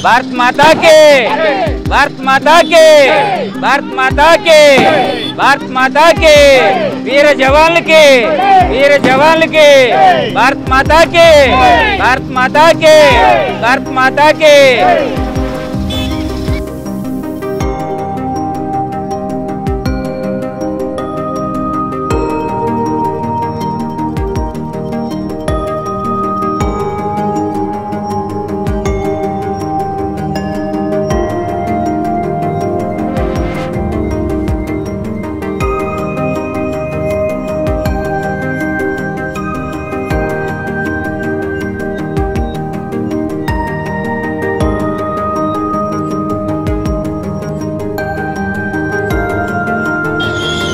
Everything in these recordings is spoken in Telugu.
भारत माता के, भारत माता के, भारत माता के, भारत माता के, वीर जवान के, वीर जवान के, भारत माता के, भारत माता के, भारत माता के।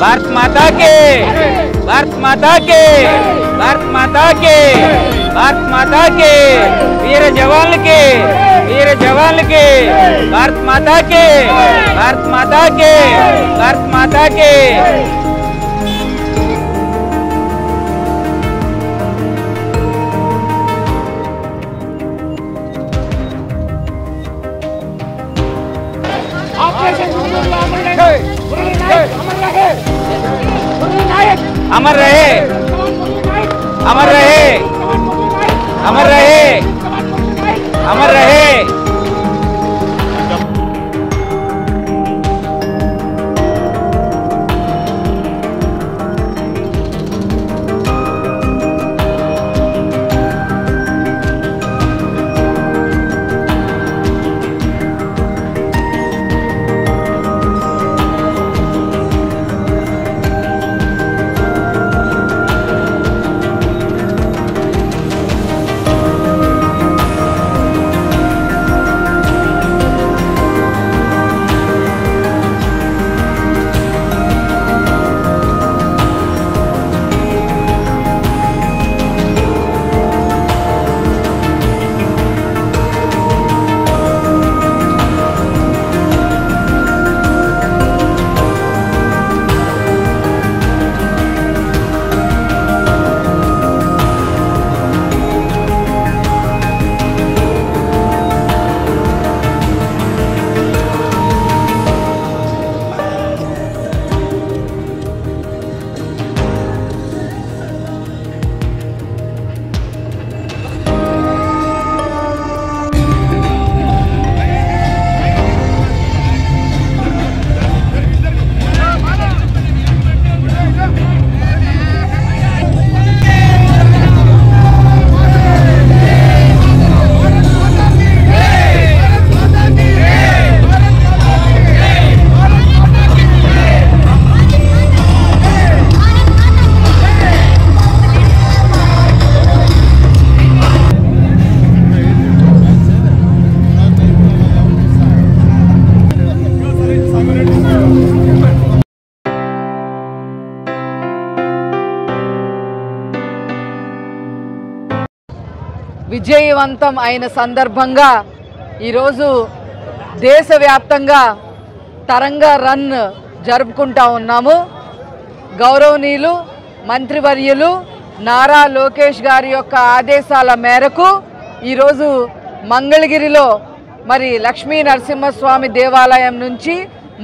भारत माता के, भारत माता के, भारत माता के, भारत माता के, वीर जवान के, वीर जवान के, भारत माता के, भारत माता के, भारत माता के। अमर रहे, अमर रहे, अमर रहे, अमर रहे। విజయవంతం అయిన సందర్భంగా ఈరోజు దేశవ్యాప్తంగా తరంగా రన్ జరుపుకుంటా ఉన్నాము. గౌరవనీయులు మంత్రివర్యులు నారా లోకేష్ గారి యొక్క ఆదేశాల మేరకు ఈరోజు మంగళగిరిలో మరి లక్ష్మీ నరసింహస్వామి దేవాలయం నుంచి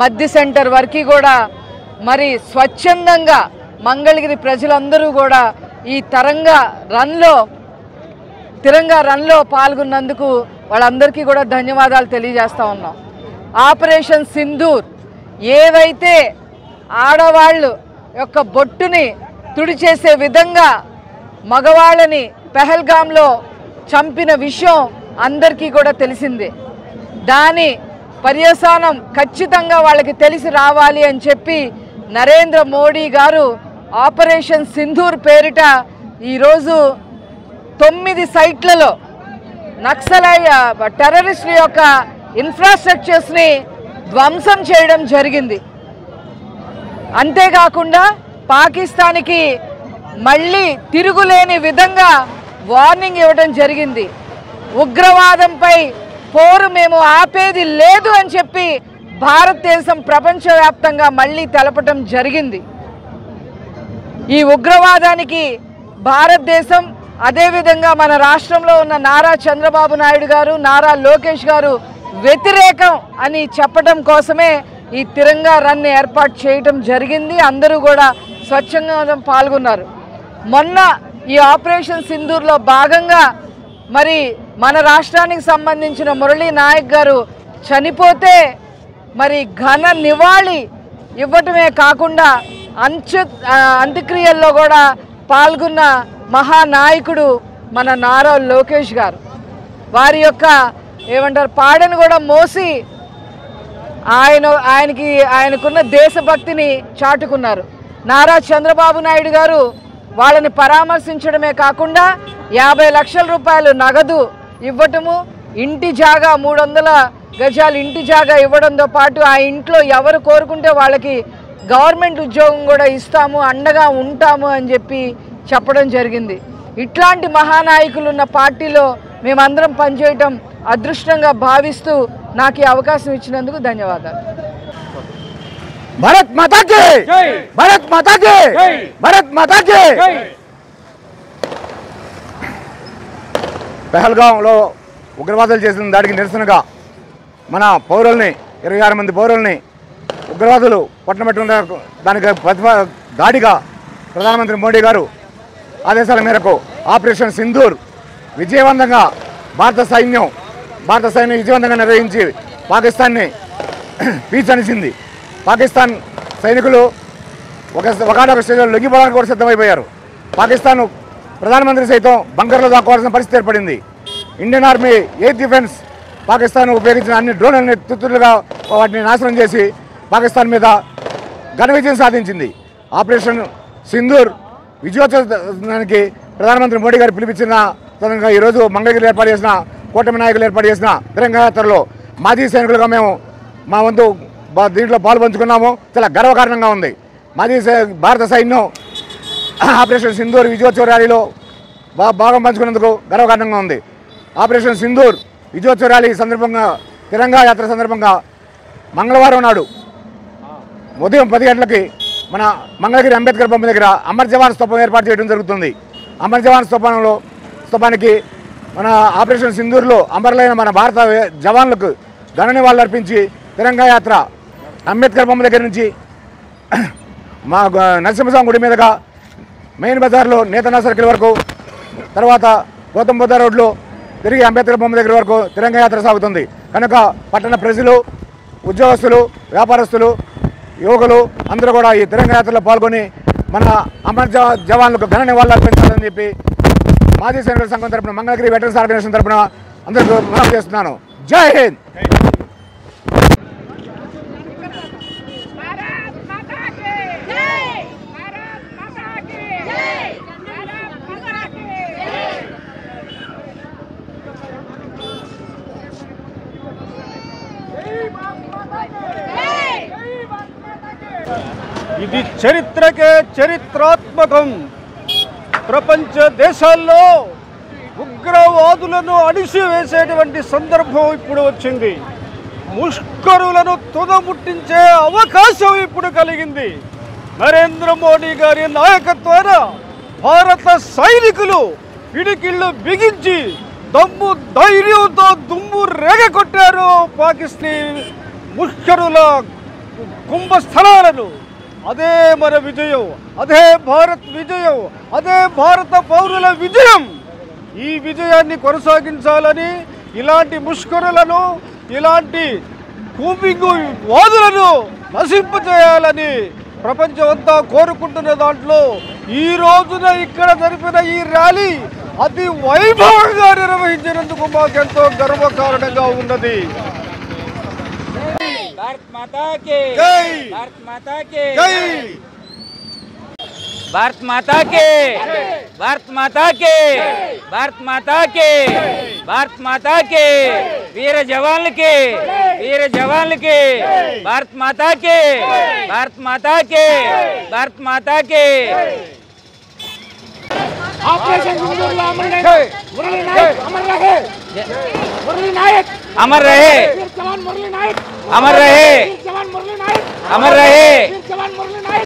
మధ్య సెంటర్ వరకు కూడా మరి స్వచ్ఛందంగా మంగళగిరి ప్రజలందరూ కూడా ఈ తిరంగా రన్లో పాల్గొన్నందుకు వాళ్ళందరికీ కూడా ధన్యవాదాలు తెలియజేస్తా ఉన్నాం. ఆపరేషన్ సింధూర్ ఏవైతే ఆడవాళ్ళు యొక్క బొట్టుని తుడిచేసే విధంగా మగవాళ్ళని పెహల్గాంలో చంపిన విషయం అందరికీ కూడా తెలిసిందే. దాని పర్యవసానం ఖచ్చితంగా వాళ్ళకి తెలిసి రావాలి అని చెప్పి నరేంద్ర మోడీ గారు ఆపరేషన్ సింధూర్ పేరిట ఈరోజు 9 సైట్లలో టెర్రరిస్టుల యొక్క ఇన్ఫ్రాస్ట్రక్చర్స్ని ధ్వంసం చేయడం జరిగింది. అంతేకాకుండా పాకిస్తాన్కి మళ్ళీ తిరుగులేని విధంగా వార్నింగ్ ఇవ్వడం జరిగింది. ఉగ్రవాదంపై పోరు మేము ఆపేది లేదు అని చెప్పి భారతదేశం ప్రపంచవ్యాప్తంగా మళ్ళీ తెలపడం జరిగింది. ఈ ఉగ్రవాదానికి భారతదేశం అదేవిధంగా మన రాష్ట్రంలో ఉన్న నారా చంద్రబాబు నాయుడు గారు, నారా లోకేష్ గారు వ్యతిరేకం అని చెప్పడం కోసమే ఈ తిరంగా రన్ ఏర్పాటు చేయడం జరిగింది. అందరూ కూడా స్వచ్ఛంగా పాల్గొన్నారు. మొన్న ఈ ఆపరేషన్ సింధూర్లో భాగంగా మరి మన రాష్ట్రానికి సంబంధించిన మురళీ నాయక్ గారు చనిపోతే మరి ఘన నివాళి ఇవ్వటమే కాకుండా అంత్యక్రియల్లో కూడా పాల్గొన్న మహానాయకుడు మన నారా లోకేష్ గారు. వారి యొక్క పాడను కూడా మోసి ఆయనకున్న దేశభక్తిని చాటుకున్నారు. నారా చంద్రబాబు నాయుడు గారు వాళ్ళని పరామర్శించడమే కాకుండా 50 లక్షల రూపాయలు నగదు ఇవ్వటము, ఇంటి జాగా 300 గజాలు ఇంటి జాగా ఇవ్వడంతో పాటు ఆ ఇంట్లో ఎవరు కోరుకుంటే వాళ్ళకి గవర్నమెంట్ ఉద్యోగం కూడా ఇస్తాము, అండగా ఉంటాము అని చెప్పడం జరిగింది. ఇట్లాంటి మహానాయకులు ఉన్న పార్టీలో మేమందరం పనిచేయటం అదృష్టంగా భావిస్తూ నాకు ఈ అవకాశం ఇచ్చినందుకు ధన్యవాదాలు. భారత్ మాతా కీ జై, భారత్ మాతా కీ జై, భారత్ మాతా కీ జై. పహల్గాంలో ఉగ్రవాదులు చేసిన దాడికి నిరసనగా మన పౌరుల్ని 26 మంది పౌరుల్ని ఉగ్రవాదులు పట్టణపెట్టిన దానికి దాడిగా ప్రధానమంత్రి మోడీ గారు ఆదేశాల మేరకు ఆపరేషన్ సింధూర్ విజయవంతంగా భారత సైన్యం విజయవంతంగా నిర్వహించి పాకిస్తాన్ని పీచనిసింది. పాకిస్తాన్ సైనికులు ఒకనొక స్టేజ్లో లొంగిపోవడానికి కూడా సిద్ధమైపోయారు. పాకిస్తాన్ ప్రధానమంత్రి సైతం బంకర్లో దాక్కోవాల్సిన పరిస్థితి ఏర్పడింది. Indian army air defence Pakistan ఉపయోగించిన అన్ని డ్రోన్లని తుత్తులుగా వాటిని నాశనం చేసి పాకిస్తాన్ మీద ఘన విజయం సాధించింది. ఆపరేషన్ సింధూర్ విజయోత్సవానికి ప్రధానమంత్రి మోడీ గారు పిలిపించిన తదనంగా ఈరోజు మంగళగిరిలో ఏర్పాటు చేసిన కూటమి నాయకులు ఏర్పాటు చేసిన తిరంగా యాత్రలో మాజీ సైనికులుగా మేము మా వంతు దీంట్లో పాలు పంచుకున్నాము. చాలా గర్వకారణంగా ఉంది. భారత సైన్యం ఆపరేషన్ సింధూర్ విజయోత్సవ ర్యాలీలో భాగం పంచుకున్నందుకు గర్వకారణంగా ఉంది. ఆపరేషన్ సింధూర్ విజయోత్సవ ర్యాలీ సందర్భంగా తిరంగా యాత్ర సందర్భంగా మంగళవారం నాడు ఉదయం 10 గంటలకి మన మంగళగిరి అంబేద్కర్ బొమ్మ దగ్గర అమర్ జవాన్ స్తూపం ఏర్పాటు చేయడం జరుగుతుంది. అమర్ జవాన్ స్తూపానికి మన ఆపరేషన్ సింధూర్లో అమరులైన మన భారత జవాన్లకు ఘన నివాళులు అర్పించి తిరంగా యాత్ర అంబేద్కర్ బొమ్మ దగ్గర నుంచి మా నరసింహస్వామి గుడి మీదుగా మెయిన్ బజార్లో నేతనా సర్కిల్ వరకు, తర్వాత గౌతమ్ బుద్ధ రోడ్లో తిరిగి అంబేద్కర్ బొమ్మ దగ్గర వరకు తిరంగా యాత్ర సాగుతుంది. కనుక పట్టణ ప్రజలు, ఉద్యోగస్తులు, వ్యాపారస్తులు, యువకులు అందరూ కూడా ఈ తిరంగా యాత్రలో పాల్గొని మన అమర్ జవాన్లకు ఘన నివాళులు అర్పించాలని చెప్పి మాజీ సైనికుల సంఘం తరపున, మంగళగిరి వెటరన్స్ ఆర్గనైజేషన్ తరపున అందరికీ మనవి చేస్తున్నాను. జై హింద్. ఇది చరిత్రకే చరిత్రాత్మకం. ప్రపంచ దేశాల్లో ఉగ్రవాదులను అణిసివేసేటువంటి సందర్భం ఇప్పుడు వచ్చింది. ముష్కరులను తుదముట్టించే అవకాశం ఇప్పుడు కలిగింది. నరేంద్ర మోడీ గారి నాయకత్వాన భారత సైనికులు పిడికిళ్ళు బిగించి దమ్ము ధైర్యంతో దుమ్ము రేగకొట్టారు పాకిస్తాన్ ముష్కరుల కుంభస్థలాలను. అదే మన విజయం, అదే భారత్ విజయం, అదే భారత పౌరుల విజయం. ఈ విజయాన్ని కొనసాగించాలని, ఇలాంటి ముష్కరులను, ఇలాంటి కూంబింగు వాదులను నశింపజేయాలని ప్రపంచం అంతా కోరుకుంటున్న దాంట్లో ఈ రోజున ఇక్కడ జరిపిన ఈ ర్యాలీ అతి వైభవంగా నిర్వహించినందుకు మాకెంతో గర్వకారణంగా ఉన్నది. भारत माता के जय, भारत माता के जय. भारत माता के, भारत माता के, भारत माता के, भारत माता के, वीर जवान के, वीर जवान के, भारत माता के, भारत माता के, भारत माता के। ऑपरेशन सिंदूर अमर रहे, मुरली नायक अमर रहे, मुरली नायक अमर रहे, वीर जवान मुरली नायक अमर रहे, वीर जवान मुरली नायक अमर रहे। वीर जवान मुरली नायक।